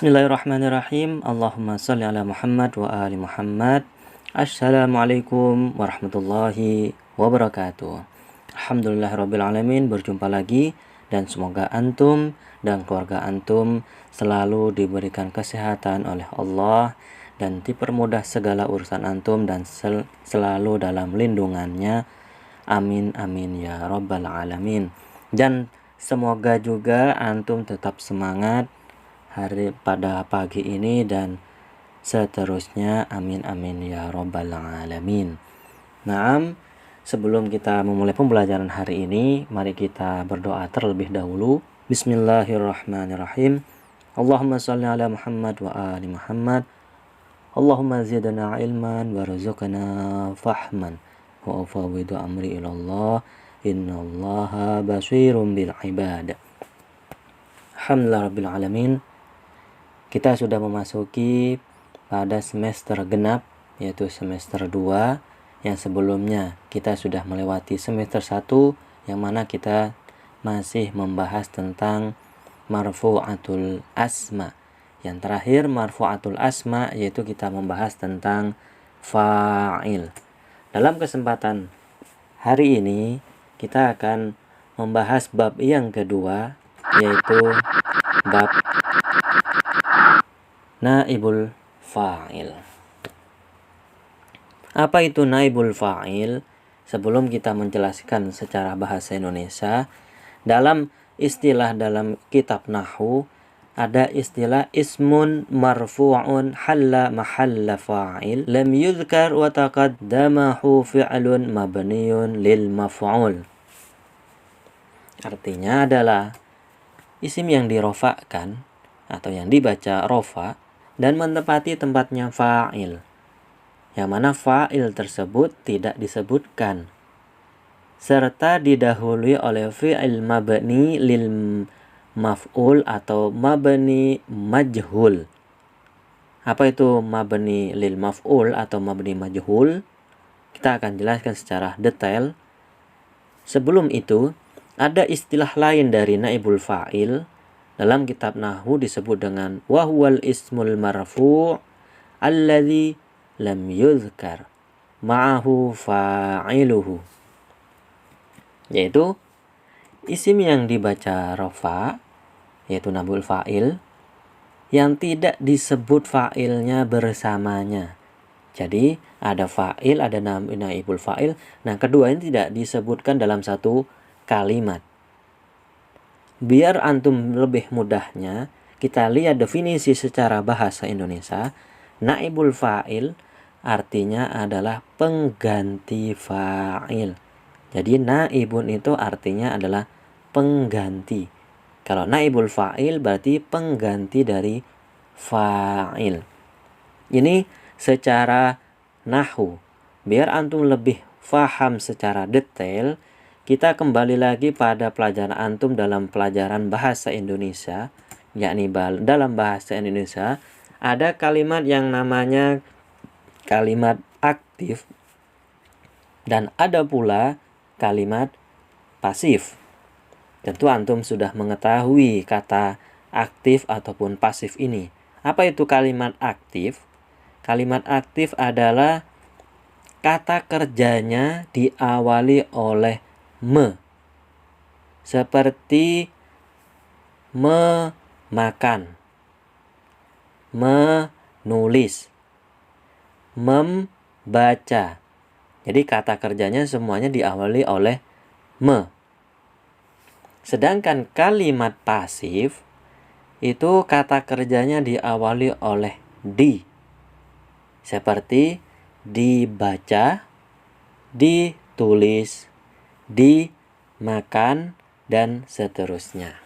Bismillahirrahmanirrahim. Allahumma sholli ala Muhammad wa ali Muhammad. Assalamualaikum warahmatullahi wabarakatuh. Alhamdulillahirabbil alamin. Berjumpa lagi dan semoga antum dan keluarga antum selalu diberikan kesehatan oleh Allah dan dipermudah segala urusan antum dan selalu dalam lindungannya. Amin amin ya rabbal alamin. Dan semoga juga antum tetap semangat pada pagi ini dan seterusnya. Amin amin ya rabbal alamin. Naam, sebelum kita memulai pembelajaran hari ini, mari kita berdoa terlebih dahulu. Bismillahirrahmanirrahim. Allahumma sholli ala Muhammad wa ali Muhammad. Allahumma zidna ilman warzuqna fahman wa ufawwidu amri ilallah innallaha basirun bil ibad. Alhamdulillahirabbil alamin. Kita sudah memasuki pada semester genap, yaitu semester 2, yang sebelumnya kita sudah melewati semester 1, yang mana kita masih membahas tentang marfu'atul asma. Yang terakhir marfu'atul asma, yaitu kita membahas tentang fa'il. Dalam kesempatan hari ini kita akan membahas bab yang kedua, yaitu bab naibul fa'il. Apa itu naibul fa'il? Sebelum kita menjelaskan secara bahasa Indonesia, dalam istilah dalam kitab Nahwu ada istilah ismun marfu'un halla mahalla fa'il lam yudhkar wa taqaddamahu fi'lun mabniyun lil maf'ul. Artinya adalah isim yang dirofakkan atau yang dibaca rofa dan menempati tempatnya fa'il, yang mana fa'il tersebut tidak disebutkan serta didahului oleh fi'il mabni lil maf'ul atau mabni majhul. Apa itu mabni lil maf'ul atau mabni majhul? Kita akan jelaskan secara detail. Sebelum itu, ada istilah lain dari naibul fa'il. Dalam kitab Nahwu disebut dengan wahwal ismul marfu' alladhi lam yuzkar ma'ahu fa'iluhu, yaitu isim yang dibaca rafa, yaitu naibul fa'il, yang tidak disebut fa'ilnya bersamanya. Jadi ada fa'il, ada naibul fa'il. Nah, kedua ini tidak disebutkan dalam satu kalimat. Biar antum lebih mudahnya, kita lihat definisi secara bahasa Indonesia. Naibul fa'il artinya adalah pengganti fa'il. Jadi naibun itu artinya adalah pengganti. Kalau naibul fa'il berarti pengganti dari fa'il. Ini secara nahwu. Biar antum lebih faham secara detail, kita kembali lagi pada pelajaran antum dalam pelajaran bahasa Indonesia, yakni dalam bahasa Indonesia ada kalimat yang namanya kalimat aktif dan ada pula kalimat pasif. Tentu antum sudah mengetahui kata aktif ataupun pasif ini. Apa itu kalimat aktif? Kalimat aktif adalah kata kerjanya diawali oleh me, seperti memakan, menulis, membaca. Jadi kata kerjanya semuanya diawali oleh me. Sedangkan kalimat pasif itu kata kerjanya diawali oleh di, seperti dibaca, ditulis, dimakan, dan seterusnya.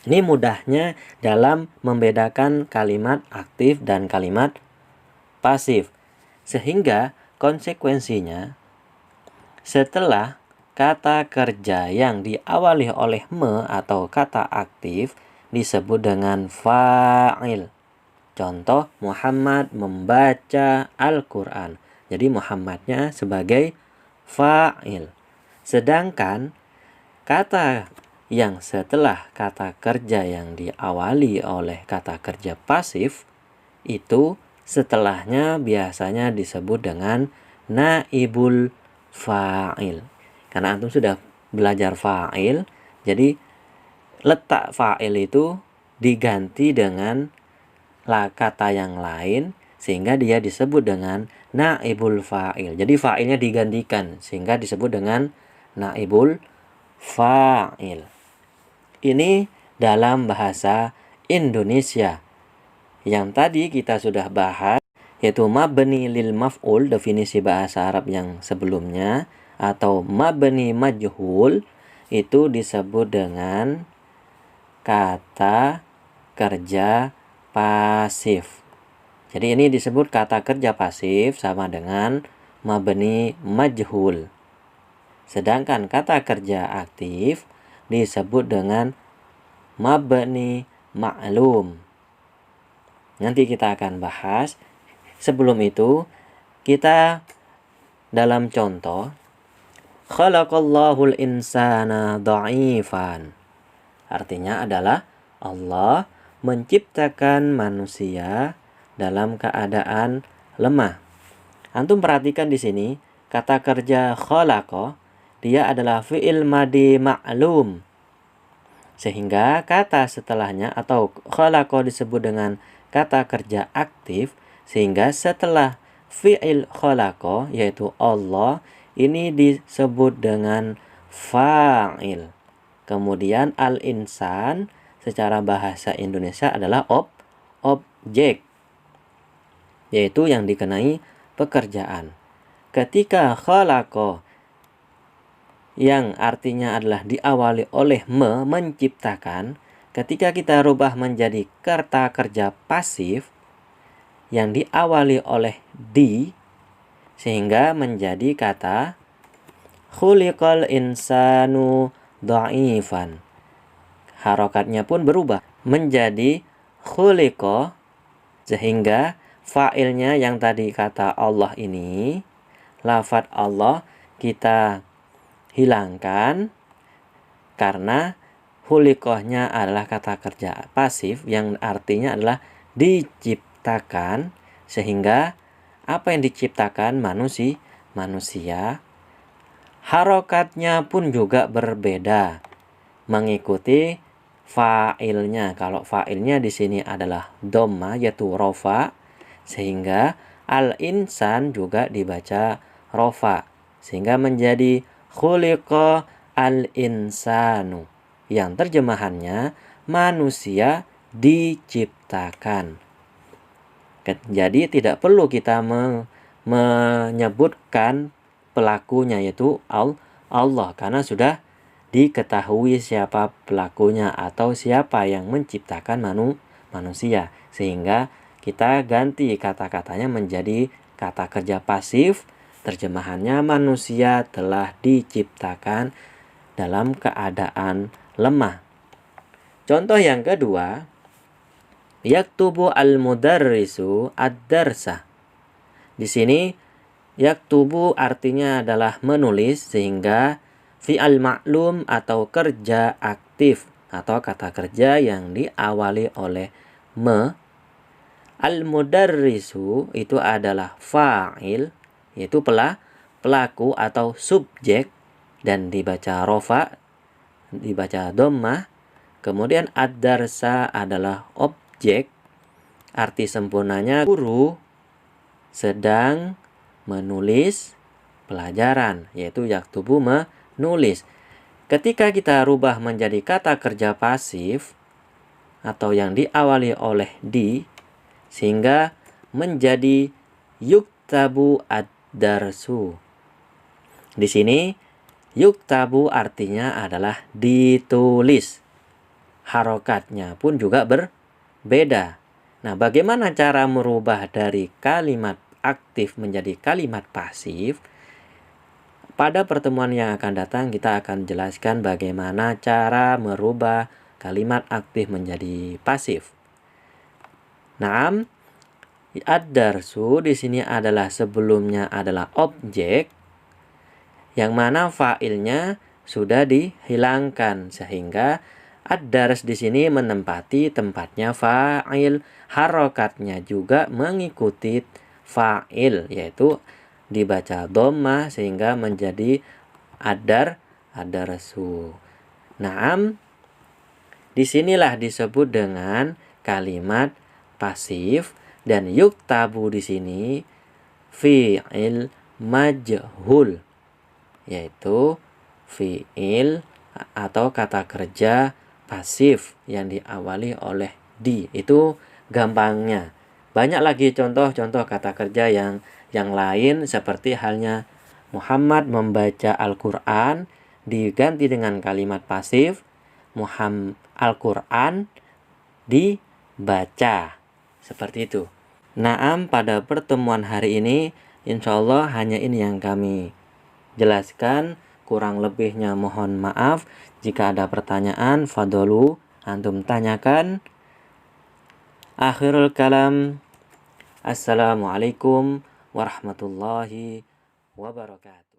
Ini mudahnya dalam membedakan kalimat aktif dan kalimat pasif. Sehingga konsekuensinya setelah kata kerja yang diawali oleh me atau kata aktif disebut dengan fa'il. Contoh, Muhammad membaca Al-Quran. Jadi Muhammadnya sebagai fa'il. Sedangkan kata yang setelah kata kerja yang diawali oleh kata kerja pasif, itu setelahnya biasanya disebut dengan naibul fa'il. Karena antum sudah belajar fa'il, jadi letak fa'il itu diganti dengan kata yang lain sehingga dia disebut dengan naibul fa'il. Jadi fa'ilnya digantikan sehingga disebut dengan naibul fa'il. Ini dalam bahasa Indonesia. Yang tadi kita sudah bahas, yaitu mabni lil maf'ul, definisi bahasa Arab yang sebelumnya, atau mabni majhul, itu disebut dengan kata kerja pasif. Jadi ini disebut kata kerja pasif sama dengan mabni majhul. Sedangkan kata kerja aktif disebut dengan mabni ma'lum. Nanti kita akan bahas. Sebelum itu, kita dalam contoh, khalaqallahul insana dha'ifan. Artinya adalah Allah menciptakan manusia dalam keadaan lemah. Antum perhatikan di sini, kata kerja khalaqa, dia adalah fi'il madi ma'lum. Sehingga kata setelahnya atau khalaqa disebut dengan kata kerja aktif, sehingga setelah fi'il khalaqa yaitu Allah ini disebut dengan fa'il. Kemudian al-insan secara bahasa Indonesia adalah objek, yaitu yang dikenai pekerjaan. Ketika khalaqa yang artinya adalah diawali oleh menciptakan, ketika kita rubah menjadi kata kerja pasif yang diawali oleh di, sehingga menjadi kata khuliqal insanu dha'ifan. Harokatnya pun berubah menjadi khuliqa, sehingga fa'ilnya yang tadi kata Allah ini, lafadz Allah kita hilangkan karena khuliqahnya adalah kata kerja pasif yang artinya adalah diciptakan, sehingga apa yang diciptakan manusia, harokatnya pun juga berbeda mengikuti fa'ilnya. Kalau fa'ilnya di sini adalah dhamma yaitu rofa, sehingga al-insan juga dibaca rofa, sehingga menjadi khuliqa al-insanu, yang terjemahannya manusia diciptakan. Jadi tidak perlu kita menyebutkan pelakunya yaitu Allah, karena sudah diketahui siapa pelakunya atau siapa yang menciptakan manusia, sehingga kita ganti kata-katanya menjadi kata kerja pasif. Terjemahannya manusia telah diciptakan dalam keadaan lemah. Contoh yang kedua, yaktubu al-mudarrisu ad-darsa. Di sini yaktubu artinya adalah menulis, sehingga fi'al ma'lum atau kerja aktif atau kata kerja yang diawali oleh al-mudarrisu itu adalah fa'il, yaitu pelaku atau subjek, dan dibaca rofa, dibaca dhammah. Kemudian ad-darsa adalah objek, arti sempurnanya guru sedang menulis pelajaran, yaitu yaktubu menulis. Ketika kita rubah menjadi kata kerja pasif atau yang diawali oleh di, sehingga menjadi yuktabu ad-darsu. Di sini yuktabu artinya adalah ditulis. Harokatnya pun juga berbeda. Nah, bagaimana cara merubah dari kalimat aktif menjadi kalimat pasif? Pada pertemuan yang akan datang kita akan jelaskan bagaimana cara merubah kalimat aktif menjadi pasif. Naam, ad-darsu di sini adalah sebelumnya adalah objek, yang mana fa'ilnya sudah dihilangkan sehingga ad-dars di sini menempati tempatnya fa'il, harokatnya juga mengikuti fa'il yaitu dibaca dhammah sehingga menjadi ad-darsu. Naam, disinilah disebut dengan kalimat pasif dan yuktabu di sini fi'il majhul yaitu fi'il atau kata kerja pasif yang diawali oleh di. Itu gampangnya. Banyak lagi contoh-contoh kata kerja yang lain seperti halnya Muhammad membaca Al-Qur'an diganti dengan kalimat pasif, Muhammad Al-Qur'an dibaca. Seperti itu. Naam, pada pertemuan hari ini insya Allah hanya ini yang kami jelaskan. Kurang lebihnya mohon maaf. Jika ada pertanyaan, fadolu antum tanyakan. Akhirul kalam. Assalamualaikum warahmatullahi wabarakatuh.